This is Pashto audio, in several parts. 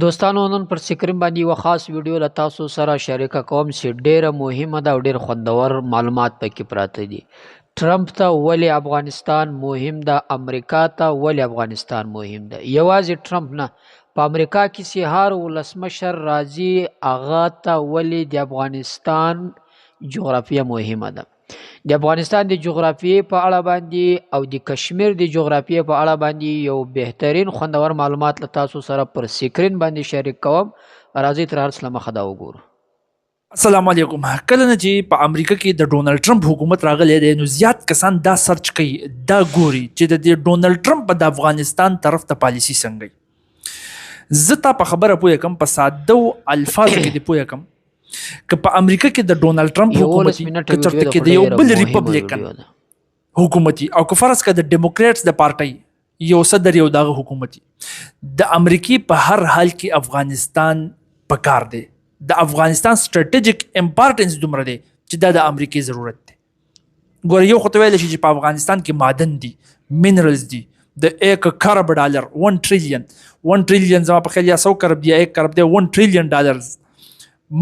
دوستانو نن پر سکرین باندې یوه خاص ویډیو له تاسو سره شریکه کوم چې ډیره مهمه ده او ډیر خوندور معلومات پکې پراته دي. ټرمپ ته ولې افغانستان مهم ده، امریکا ته ولې افغانستان مهم ده. یوازې ټرمپ نه، په امریکا کې چې هر ولسمشر راځي هغه ته ولې د افغانستان جغرافیه مهمه ده. د افغانستان د جغرافیې په اړه باندې او د کشمیر د جغرافیې په اړه باندې یو بهترین خوندور معلومات له تاسو سره پر سکرین باندې شریک کوم. راځئ تر هر څه مخه دا وګورو. السلام علیکم. کله نه چې په امریکا کې د ډونلډ ټرمپ حکومت راغلی دی نو زیات کسان دا سرچ کوي، دا ګوري چې د ډونلډ ټرمپ د افغانستان طرف ته پالیسی څنګه وي. زه تا په خبره پوه کم، په ساده الفاظو کې دې پوه کم که په امریکا کې د ډونلډ ټرمپ حکومت که چېرته کې د یو بل ریپبلیکن حکومت او که فرض کړه د ډیموکریټس د پارټۍ یو صدر یو دغه حکومت د امریکې په هر حال کې افغانستان پکار دی. د افغانستان سټریټیجیک امپارټنس دومره دی چې دا د امریکې ضرورت دی. ګوره یو خو ته ویلی شي چې په افغانستان کې معدن دي، منرلز دي د 1 کروڑ ډالر 1 ټریلیون زما په خیال یا 100 کروڑ دی 1 کروڑ دی 1 ټریلیون ډالرز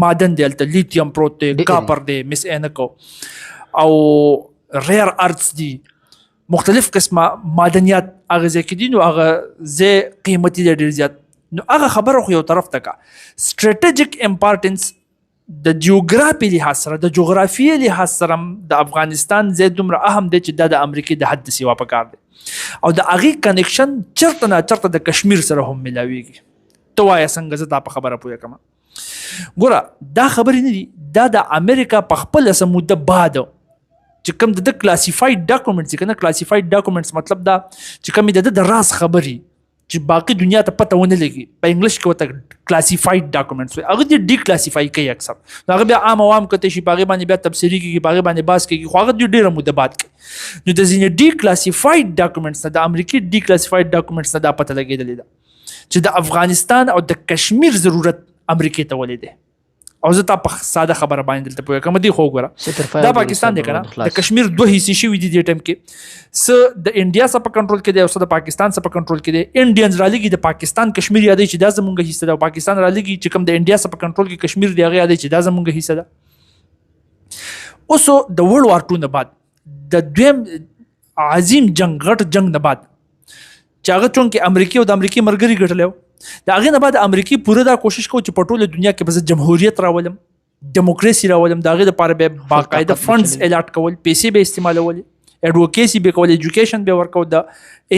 معدن دی، هلته لیتیم پروت دی، کاپر دی، مس اینکو او ریر ارتس دي، مختلف قسمه معدنیات هغه ځای کې دي. نو هغه ځای قیمتي دی ډېر زیات. نو هغه خبره خو یو طرف ته کا سټریټیجیک امپارټنس د جیوګرافي لحاظ سره د جغرافیې لحاظ سره د افغانستان ځای دومره اهم دی چې دا د امریکې د حد سیوا پکار دی او د هغې کنیکشن چرته نه چرته د کشمیر سره هم ملاویږي. ته وایه څنګه، زه دا په خبره پوه کړم. ګوره دا خبرې نه دي، دا د امریکا په خپله څه موده بعد چې کوم د کلاسیفاید ډاکومنټس که نه، کلاسیفاید ډاکومنټس مطلب دا چې کوم د راز خبرې چې باقي دنیا ته پته ونه لګي، په انګلیش کې ورته کلاسیفاید ډاکومنټس وایي، هغه دې ډي کلاسیفای کوي اکثر. نو هغه بیا عام عوام کته شي، په هغې باندې بیا تبصرې کېږي، په هغې باندې بحث کېږي، خو هغه دوی ډېره موده بعد کوي. نو د ځینې ډي کلاسیفاید ډاکومنټس نه، د امریکې ډي کلاسیفاید ډاکومنټس نه دا پته لګېدلې ده چې د افغانستان او د کشمیر ضرورت امریکې ته ولې دی. او زه تا په ساده خبره باندې دلته پوه کوم. دی خو وګوره دا پاکستان دی که نه، د کشمیر 2 حصې شوي دي دې ټایم کې، څه د انډیا څه په کنټرول کې دی او څه د پاکستان څه په کنټرول کې دی. انډینز رالېږي د پاکستان کشمیر یادوي چې دا زموږ حصه ده، او پاکستان رالېږي چې کوم د انډیا څه په کنټرول کې کشمیر دی هغه یادوي چې دا زموږ حصه ده. اوس د ورلډ وار 2 نه بعد د دویم عظیم جنگ غټ جنگ نه بعد چې هغه چونکې امریکې او د امریکې ملګري ګټلی و، د هغې نه بعد امریکې پوره دا کوشش کوي چې په ټوله دنیا کې به زه جمهوریت راولم، ډیموکراسي راولم. د هغې دپاره به باقاعده فنډز الاټ کول، پیسې به استعمالولې، ایډوکیسي به کول، ایجوکیشن به ورکو، د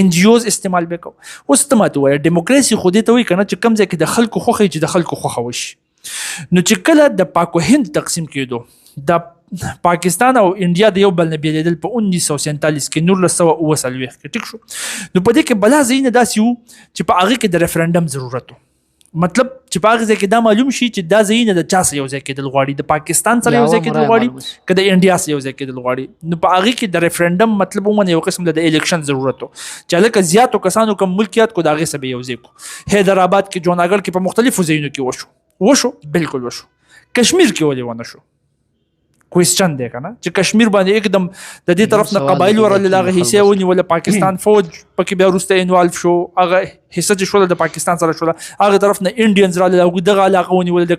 ان جی اوز استعمال به کو. اوس ته ماته ووایه ډیموکراسي خو دې ته وایي که نه چې کوم ځای کې د خلکو خوښه وي چې د خلکو خوښه وشي. نو چې کله د پاک و هند تقسیم کېدو، د پاکستان او انډیا د یو بل نه بېلېدل په 1947 کې 1947 کې ټیک شو. نو په دې کې بلا ځایونه داسې وو چې په هغې کې د ریفرنډم ضرورت و، مطلب چې په هغې ځای کې دا معلوم شي چې دا ځایونه د چا سره یو ځای کېدل غواړي، د پاکستان سره یو ځای کېدل غواړي که د انډیا سره یو ځای کېدل غواړي. نو په هغې کې د ریفرنډم مطلب عموما یو قسم د الیکشن ضرورت و چې هلکه زیاتو کسانو کوم ملکیت کو د هغې سره به یو ځای کو. حیدرآباد کې، جوناګړ کې، په مختلفو ځایونو کې وشو، بالکل وشو. کشمیر کې ولې ونه شو؟ کوېسچن دی که نه، چې کشمیر باندې اکدم د دې طرف نه قبایل ورلې د هغه حصې ونیوله، پاکستان فوج پکې بیا وروسته انوالو شو، هغه حصه چې شوله د پاکستان سره شوله، هغه طرف نه انډینز رالل، هغوی دغه علاقه ونیوله د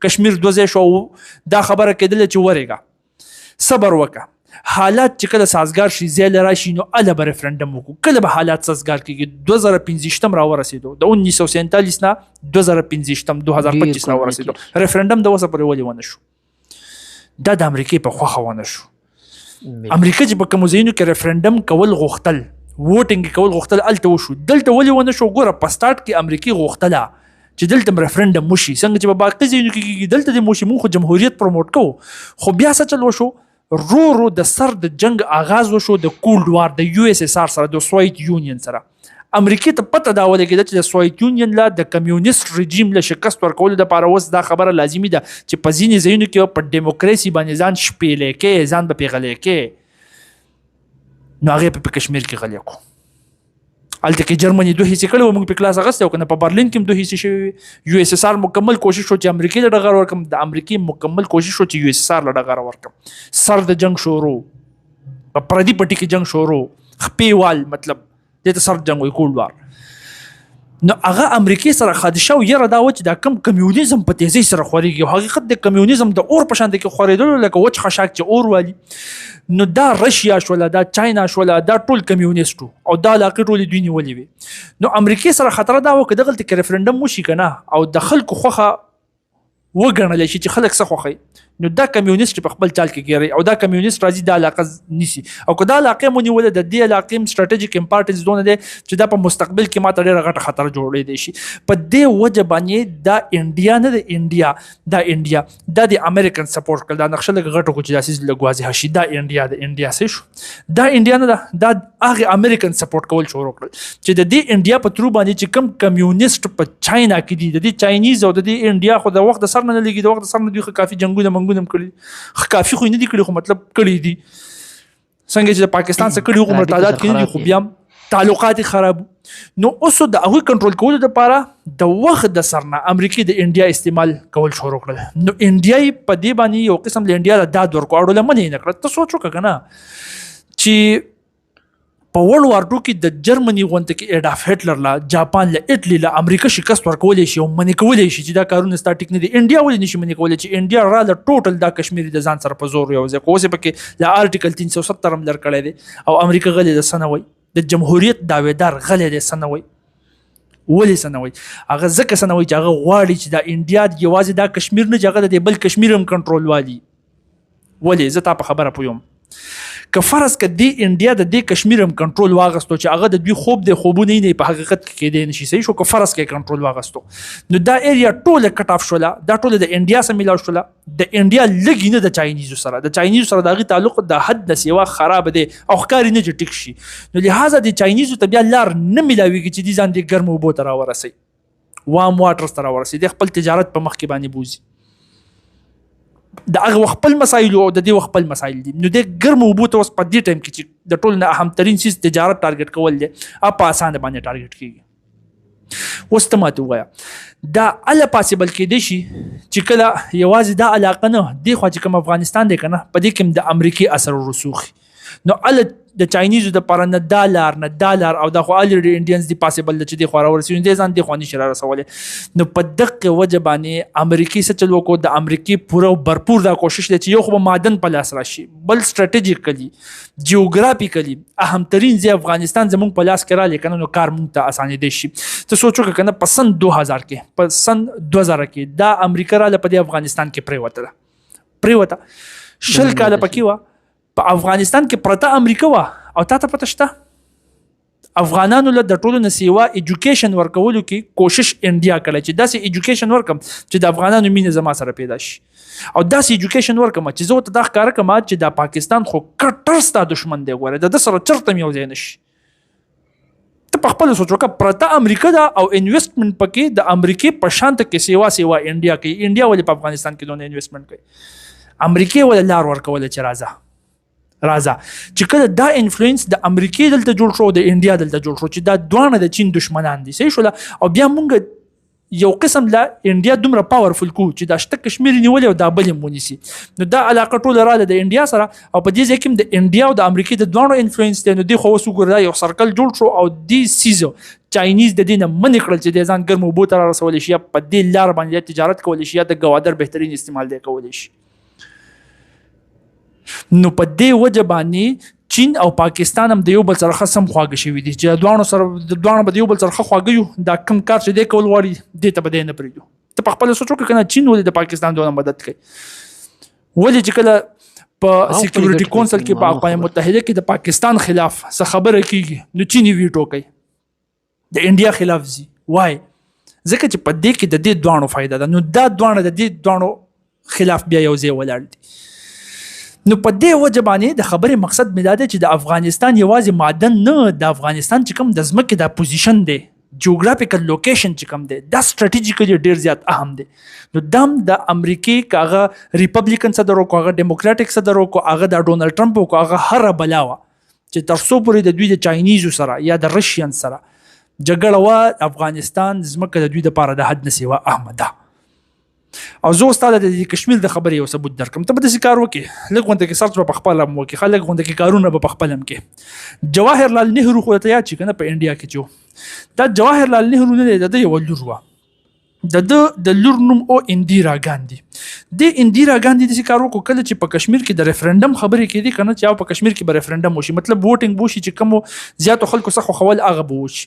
کشمیر 2 ځای شو. دا خبره کېدله چې ورېږه، صبر وکړه، حالات چې کله سازګار شي، ځای له راشي، نو هله به ریفرنډم وکړو. کله به حالات سازګار کېږي؟ 2015 راورسېدو، د 1947 نه 2015 2025 راورسېدو. ریفرنډم د اوسه پورې ولې ونه شو؟ دا د امریکې په خوښه ونه شو. امریکا چې په کومو ځایونو کې ریفرنډم کول غوښتل، ووټینګ کول غوښتل، هلته وشو. دلته ولې ونه شو؟ ګوره په سټارټ کې امریکې غوښتله چې دلته م ریفرنډم وشي، څنګه چې په باقي ځایونو کې کېږي دلته دې وشي، موږ خو جمهوریت پروموټ کوو. خو بیا څه چل وشو؟ رو د سر د جنگ آغاز وشو د کولډ وار د یو اس اس آر سره، د سوویت یونین سره. امریکې ته پته دا ولګېده چې د سوویت یونین له د کمیونیست رژیم له شکست ورکولو دپاره اوس دا خبره لازمي ده چې په ځینې ځایونو کې په ډیموکراسي باندې ځان شپېلی کې، ځان به پرې غلی کې. نو هغې په کشمیر کې غلی کړو. هلته کې جرمني 2 حصې کړی و، موږ پرې کلاس اخیستی و که نه، په برلین کې هم 2 حصې شوي وي. یو اس اس آر مکمل کوشش وشو چې امریکې له ډغره ورکړم، د امریکې مکمل کوشش وشو چې یو اس اس آر له ډغره ورکړم. سر د جنگ شروع، په پردي پټي کې جنگ شروع، خپې وال، مطلب دې ته سر جنګ وایي، کولډ وار. نو هغه امریکای سره خدشه او یره دا و چې دا کم کمیونیزم په تیزی سره خوريږي او حقیقت د کمیونیزم د اور په شان کې خورېدل لکه وچ خشاک چې اور والی. نو دا رشیا شوله، دا چاینا شوله، دا ټول کمیونیسټو او دا علاقې ټولې دوی نیولې وي. نو امریکای سره خطر دا و که دغلته کې ریفرنډم وشي که نه او د خلکو خوښه وګڼلی شي چې خلک څه خوښوي، نو دا کمیونیسټ په خپل چال کې ګیري او دا کمیونیسټ راځي دا علاقه نیسي. او که دا علاقې مو نیولې د دې علاقې سټراټیجیک امپارټنس دونه دی چې دا په مستقبل کې ماته ډېره غټه خطر جوړېدی شي. په دې وجه باندې دا انډیا نه د انډیا، دا انډیا دا د امریکن سپورټ کړل. دا نقشه لږ غټه کو چې داسې لږ واضح شي. دا انډیا د انډیا څه شو؟ دا انډیا نه ده، دا هغه امریکن سپورټ کول شروع کړل چې د دې انډیا په ترو باندې چې کم کمیونیسټ په چاینا کې دي، د دې چاینیز او د دې انډیا خو د وخت د سر نه لګي، د وخت د سر نه دوی کافي جنگونه منګونه کړي، کافي خو نه دي کړي، خو مطلب کړي دي څنګه چې د پاکستان سره کړي خو مرتادات کې دي، خو بیا تعلقات خراب. نو اوس د هغوی کنټرول کولو لپاره د وخت د سر نه امریکای د انډیا استعمال کول شروع کړل. نو انډیا په دې باندې یو قسم د انډیا د داد ورکو اړوله منې نه کړه. ته سوچ وکړه که نه چې په ورلډ وار 2 کې د جرمني غونډه کې اډاف هټلر لا جاپان لا اټلی لا امریکا شکست ورکولی شي او منې کولی شي چې دا کارونه ستا ټیک نه دي. انډیا ولې نشي منې کولی چې انډیا راله ټوټل دا کشمیر د ځان سره په زور یو ځای خو اوس یې پکې له آرټیکل 370 هم لر کړی دی او امریکا غلې د څه نه وایي، د جمهوریت دعویدار غلې دی څه نه وایي. ولې څه نه وایي؟ هغه ځکه څه نه وایي چې هغه غواړي چې دا انډیا یوازې دا کشمیر نه چې هغه د بل کشمیر هم کنټرول والي. ولې؟ زه تا په خبره پویم که فرض که دې انډیا د دې کشمیر هم کنټرول واغستو چې هغه د دوی خوب دی خوبونه نه په حقیقت کې کېدی نشي، صحیح شو؟ که فرض کې کنټرول واغستو نو دا ایریا ټوله کټ اف شوله، دا ټوله د انډیا سره میلاو شوله. د انډیا لږ نه د چاینیزو سره، د چاینیزو سره د هغې تعلق د حد نه سیوا خراب دی او ښکاري نه چې ټیک شي. نو لهذا د چاینیزو ته بیا لار نه میلاویږي چې دې ځان دې ګرمو اوبو ته راورسوي، وام واټرز ته راورسوي، د خپل تجارت په مخ کې باندې بوځي. د هغه خپل مسایل او د دې خپل مسایل دي. نو د ګرمو اوبو ته اوس په دې ټایم کې چې د ټولو نه اهم ترین چیز تجارت ټارګټ کول دی، په اسانه باندې ټارګټ کیږي. اوس ته ماته ووایه دا اله پاسبل کېدی شي چې کله یوازې دا علاقه نه دې خوا چې کوم افغانستان دی که نه په دې کې د امریکې اثر ورسوخي، نو اله د چاینیزو دپاره نه دا لار نه دا لار او دا خو الریډي انډینز دي پاسبل ده چې دې خوا راورسوي، نو دې ځان دې خوا نشي رارسولی. نو په دغې وجه باندې امریکې څه چل وکړو، د امریکې پوره برپور دا کوشش دی چې یو خو به معدن په لاس راشي، بل سټراټیجیکلی جیوګرافیکلی اهم ترین ځای افغانستان زموږ په لاس کې رالی که نه نو کار موږ ته اسانېدی شي. ته سوچ وکړه که نه په سن 2000 کې، په سن 2000 کې دا امریکا راله په دې افغانستان کې پرېوته 20 کاله پکې وه، په افغانستان کې پرته امریکا وه او تا ته پته شته افغانانو له د ټولو نه سیوا ایجوکیشن ورکولو کې کوشش انډیا کړی چې داسې ایجوکیشن ورکم چې د افغانانو مینه زما سره پیدا شي او داسې ایجوکیشن ورکم چې زه ورته دا ښکاره کړم چې د پاکستان خو کټر ستا دښمن دی، ګوره د ده سره چرته م یو ځای نه شي. ته په خپله سوچ وکړه پرته امریکا ده او انویسټمنټ پکې د امریکې په شانته کې سیوا انډیا کوي. انډیا ولې په افغانستان کې دونه انویسټمنټ کوي؟ امریکې ولې لار ورکوله چې راځه چې کله دا انفلوئنس د امریکې دلته جوړ شو د انډیا دلته جوړ شو چې دا دواړه د چین دشمنان دي، صحیح شوله. او بیا مونږ یو قسم لا انډیا دومره پاورفل کو چې دا شته کشمیر نیولې او دا بل هم ونیسي، نو دا علاقه ټوله راله د انډیا سره او په دې ځای کې د انډیا او د امریکې د دواړو انفلوئنس دی. نو دې خو اوس وګوره یو سرکل جوړ شو او دې سیزو چاینیز د دې نه منې کړل چې دې ځان ګرمو اوبو ته رارسولی شي، یا په دې لار باندې تجارت کولی شي، یا د ګوادر بهترین استعمال دی کولی شي. نو په دې وجه باندې چین او پاکستان هم د یو بل سره ښه سم خواږه شوي دي چې دواړه به د یو بل سره ښه خواږه یو، دا کوم کار چې دی کول غواړي دې ته به دی نه پرېږدو. ته په خپله سوچ وکړه که نه چین ولې د پاکستان دونه مدد کوي؟ ولې چې کله په سیکیورټي کونسل کې په اقوام متحده کې د پاکستان خلاف څه خبره کېږي نو چین یې ویټو کوي، د انډیا خلاف ځي. وای؟ ځکه چې په دې کې د دې دواړو فایده ده، نو دا دواړه د دې دواړو خلاف بیا یو ځای ولاړ دي. نو په دې وجه باندې د خبرې مقصد مې دا دی چې د افغانستان یوازې معدن نه، د افغانستان چې کوم د ځمکې دا پوزیشن دی، جیوګرافیکل لوکیشن چې کوم دی، دا سټراټیجیکلی ډېر زیات اهم دی. نو دام د امریکې که هغه ریپبلیکن صدر وکړو، هغه ډیموکراټیک صدر وکړو، هغه د ډونالډ ټرمپ وکړو، هغه هره بلا وه چې تر څو پورې د دوی د چاینیزو سره یا د رشین سره جګړه وه، افغانستان ځمکه د دوی دپاره د حد نه سیوا اهمه ده. او زه اوس تاله د کشمیر د خبرې یو ثبوت درکم. ته به داسې کار وکړې، لږ غونډه کې سرچ به په خپله هم وکړې، لږ غونډه کې کارونه به په خپله هم کې. جواهر لال نهرو خو ته یاد شي که نه په انډیا کې چې دا جواهر لال نهرو نه دی، د ده یوه لور وه، د لور نوم او اندیرا ګاندي. د اندیرا ګاندي داسې کار وکړو کله چې په کشمیر کې د ریفرنډم خبرې کېدې که نه، چې په کشمیر کې به ریفرنډم وشي، مطلب ووټینګ به وشي، چې کومو زیاتو خلکو څخه خوښول هغه به وشي.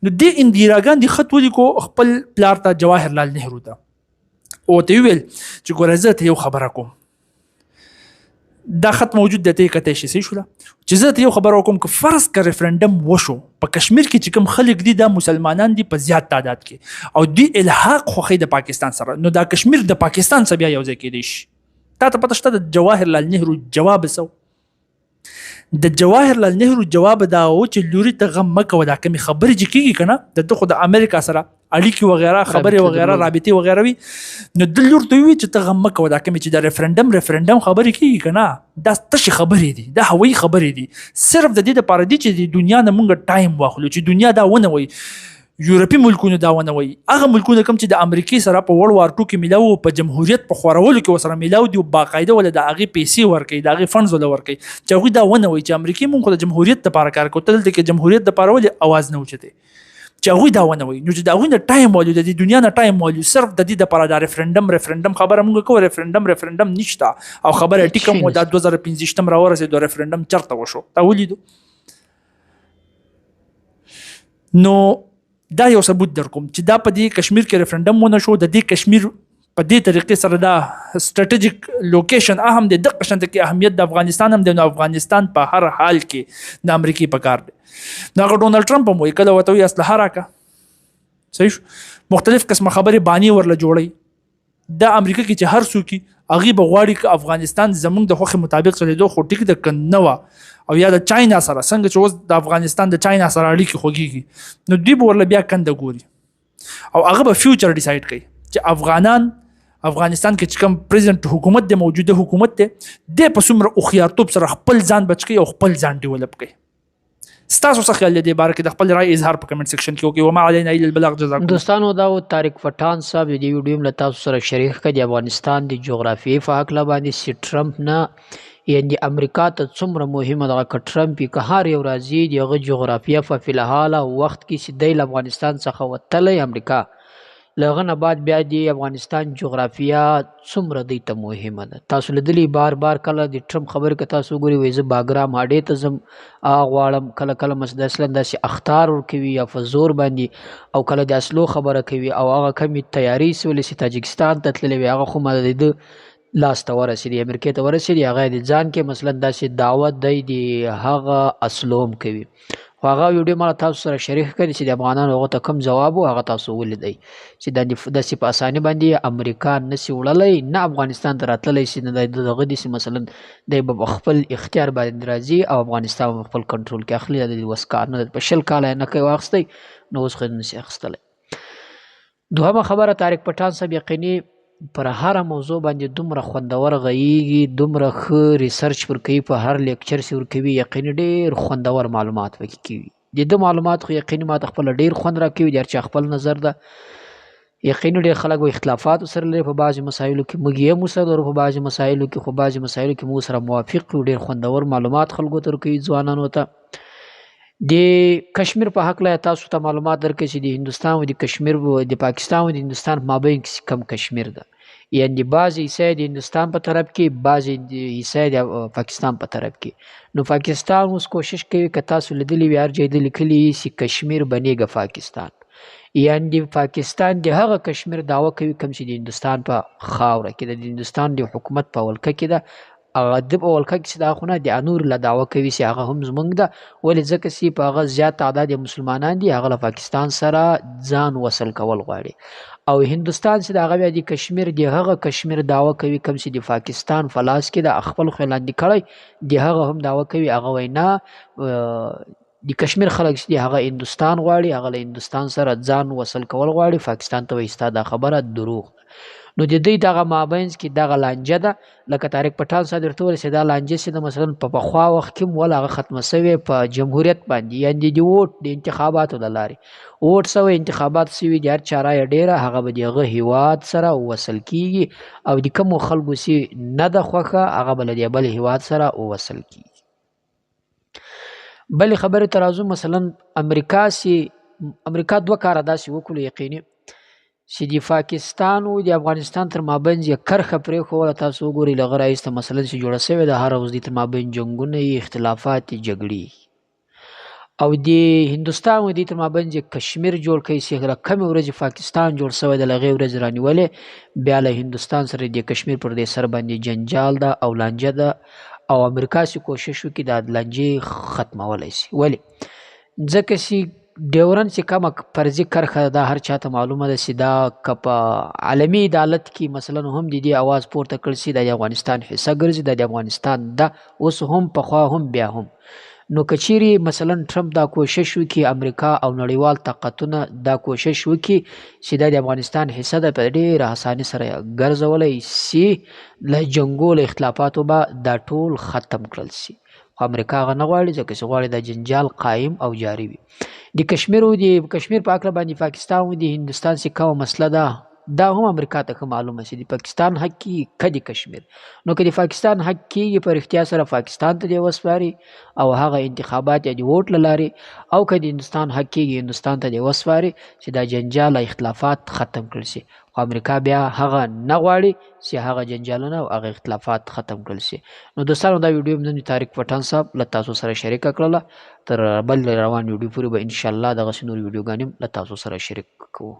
نو د اندیرا ګاندي خط ولیکو خپل پلار ته جواهر لال نهرو ته، او ته ویل چې ګوره زه ته یو خبره کوم، دا خط موجود دی، ته یې کتی شي. صحیح شوله چې زه ته یو خبره وکړم که فرض که ریفرنډم وشو په کشمیر کې چې کوم خلک دي دا مسلمانان دي په زیات تعداد کې، او دوی الحاق خوښوي د پاکستان سره، نو دا کشمیر د پاکستان سره بیا یو ځای کېدی شي. تا ته پته شته د جواهر لال نهرو جواب څه و؟ د جواهر لال نهرو جواب دا و چې لوري ته غم مه کوه، دا کومې خبرې چې کېږي که نه، د ده خو د امریکا سره اړیکې وغیره خبرې وغیره رابطې وغیره وي، نو د لور ته وي چې ته غم مه کوه، دا کومې چې د ریفرنډم خبرې کېږي که نه، دا تشې خبرې دي، دا هوایي خبرې دي، صرف د دې دپاره دي چې د دنیا نه مونږ ټایم واخلو، چې دنیا دا ونه وایي، یورپي ملکونو دا ونه وایي، هغه ملکونه کوم چې د امریکې سره په ورلډ وار 2 کې میلاو، په جمهوریت په خورولو کې ورسره میلاو دي، باقاعده ول د هغې پیسې ورکوي، د هغې فنډز ول ورکوي، چې هغوی دا ونه وایي چې امریکې مونږ خو د جمهوریت دپاره کار کوو، ته دلته کې جمهوریت دپاره ولې اواز نه اوچتې، چې هغوی دا ونه وایي. نو چې د هغوی نه ټایم والو، د دې دنیا نه ټایم والو، صرف د دې دپاره دا ریفرنډم خبره مونږ کوو، ریفرنډم نشته، او خبره ټیکه مو دا 2015 راورسېدو، ریفرنډم چرته وشو، تا ولیدو. نو دا یو ثبوت در کوم چې دا په دې کشمیر کې ریفرنډم ونه شو، د دې کشمیر په دې طریقې سره دا سټریټیجیک لوکیشن اهم دی، دغه شانته کې اهمیت د افغانستان هم دی، نو افغانستان په هر حال کې د امریکې په کار دی. نو هغه ډونالډ ټرمپ هم وایي کله ورته وایي اسلحه راکړه، صحیح شو، مختلف قسمه خبرې بانې ورله جوړوي. د امریکا کې چې هر څوک هغې به غواړي که افغانستان زموږ د خوښې مطابق چلېدو، خو ټیک ده که نه وه، او یا د چاینا سره څنګه چې اوس د افغانستان د چاینا سره اړیکې خوږېږي، نو دوی به ورله بیا کنده ګوري، او هغه به فیوچر ډیسایډ کوي چې افغانستان کې چې کوم پریزنټ حکومت دی، موجوده حکومت دی، دی په څومره هوښیارتوب سره خپل ځان بچ کوي او خپل ځان ډیولپ کوي. ستاسو څه خیال دی دې باره کې؟ د خپل رای اظهار په کمنټ سیکشن کې وکړئ. وما علینا الا البلاغ. جزاکم دوستانو دا و طارق پټان صاحب د دې ویډیو له تاسو سره شریک کړ د افغانستان د جغرافیې په هکله باندې، چې ټرمپ نه یعنی امریکا ته څومره مهمه ده که ټرمپ یې که هر یو راځي د هغه جغرافیه په فلحاله وخت کې چې دی له افغانستان څخه وتلی امریکا، له هغه نه بعد بیا د افغانستان جغرافیه څومره دوی ته مهمه ده. تاسو لیدلي بار کله د ټرمپ خبرې که تاسو وګورئ، وایي زه باګرام هاډې ته ځم غواړم، کله مثلا داسې اخطار ورکوي یا په زور باندې، او کله د اصلو خبره کوي، او هغه کمې تیاری سولې چې تاجکستان ته تللی وي هغه خو ما د ده لاس ته ورسېدي، امریکې ته ورسېدي، هغه د ځان کې مثلا داسې دعوت دی د هغه اصلوم کوي. خو هغه ویډیو ما تاسو سره شریک کړی چې د افغانانو هغه ته کوم جواب و، هغه تاسو ولیدئ چې داسې په اساني باندې امریکا نسي وړلی، نه افغانستان ته راتللی شي، نه دغه داسې مثلا دی به په خپل اختیار باندې راځي او افغانستان په خپل کنټرول کې اخلي، د دې وس کار نه دی. په 20 کاله یې نه کوي واخیستی، نو اوس خو یې نسي اخیستلی. دوهمه خبره، طارق پټان صاحب یقیني پر هره موضوع باندې دومره خوندور غږیږي، دومره ښه ریسرچ ورکوي، په هر لیکچر چې ورکوي یقیني ډېر خوندور معلومات پکې کوي. د ده معلومات خو یقیني ما ته خپله ډېر خوند راکوي، د هر چا خپل نظر ده. یقیني ډېر خلک به اختلافات سره لري په بعضې مسایلو کې، موږ یې هم ورسره لرو په بعضې مسایلو کې، خو بعضې مسایلو کې موږ سره موافق یو. ډېر خوندور معلومات خلکو ته ورکوي، ځوانانو ته. د کشمیر په هکله تاسو ته معلومات درکوي چې د هندوستان او د کشمیر، د پاکستان او د هندوستان په مابین کې کم کشمیر ده، یعنی بعضې حصه د هندوستان په طرف کې، بعضې حصه د پاکستان په طرف کې. نو پاکستان اوس کوشش کوي که تاسو لیدلي وي هر ځای د لیکلي چې کشمیر بنېږه پاکستان، یعنی د پاکستان د هغه کشمیر دعوه کوي کوم چې د هندوستان په خاوره کې ده، د هندوستان د حکومت په ولکه کې ده، هغه د په ولکه کې چې دا خونه د انور له دعوه کوي چې هغه هم زموږ ده، ولې ځکه چې په هغه زیات تعداد مسلمانان دي، هغه له پاکستان سره ځان وصل کول غواړي. او هندوستان چې د هغه بیا د کشمیر د هغه کشمیر دعوه کوي کوم چې د پاکستان په لاس کې د خپل خو لاندې کړی، د هغه هم دعوه کوي، هغه وایي نه د کشمیر خلک چې دی هغه هندوستان غواړي، هغه له هندوستان سره ځان وصل کول غواړي، پاکستان ته وایي ستا دا خبره دروغ. نو د دوی دغه مابینځ کې دغه لانجه ده لکه طارق پټان صاحب درته وویل چې دا لانجه چې د مثلا په پخوا وخت کې هم ول هغه ختمه سوې په جمهوریت باندې یعنې د ووټ د انتخاباتو له لارې ووټ سوی انتخابات سوي د هر چا رایه ډېره هغه به د هغه هیواد سره وصل کیږي او د کومو خلکو چې نه ده خوښه هغه به له دې بل هیواد سره وصل کیږي. بلې خبرې ته راځو مثلا امریکا دوه کاره داسې وکړو یقیني چې د پاکستان او د افغانستان تر مابین یې کرښه پرېښوله. تاسو وګورئ له هغه راهیسته مثلا چې جوړه سوې ده هره ورځ د تر مابین جنګونه یي اختلافات یي جګړې او د هندوستان او د تر مابین یې کشمیر جوړ کړي چې له کمې ورځې پاکستان جوړ سوی ده له هغې ورځې رانیولې بیا له هندوستان سره د کشمیر پر دې سر باندې جنجال ده او لانجه ده او امریکا چې کوشش وکړي دا لانجې ختمولی شي. ولې ځکه چې ډیورنډ چې کومه فرضي کرښه دا هر چاته معلومه ده چې دا که په عالمي عدالت کې مثلا هم د دې اواز پورته کړل شي دا د افغانستان حصه ګرځي دا د افغانستان ده اوس هم پخوا هم بیا هم. نو که چیرې مثلا ټرمپ دا کوشش وکړي امریکا او نړیوال طاقتونه دا کوشش وکړي چې دا د افغانستان حصه ده په ډېره اساني سره ګرځولی شي له جنګو له اختلافاتو به دا ټول ختم کړل شي. خو امریکا هغه نه غواړي ځکه چې غواړي دا جنجال قایم او جاري وي. د کشمیر په هکله باندې پاکستان او د هندوستان چې کومه مسله ده دا هم امریکا ته ښه معلومه چې د پاکستان حق کېږي که د کشمیر نو که د پاکستان حق کېږي په رښتیا سره پاکستان ته دې وسپاري او هغه انتخابات یا د ووټ له لارې او که د هندوستان حق کېږي هندوستان ته دې وسپاري چې دا جنجال اختلافات ختم کړل شي. خو امریکا بیا هغه نه غواړي چې هغه جنجالونه او هغه اختلافات ختم کړل شي. نو دوستانو دا ویډیو مې نن طارق پټان صاحب له تاسو سره شریکه کړله. تر بل روان ویډیو پورې به انشاءالله دغسې نور ویډیوګانې هم له تاسو سره شریک کوو.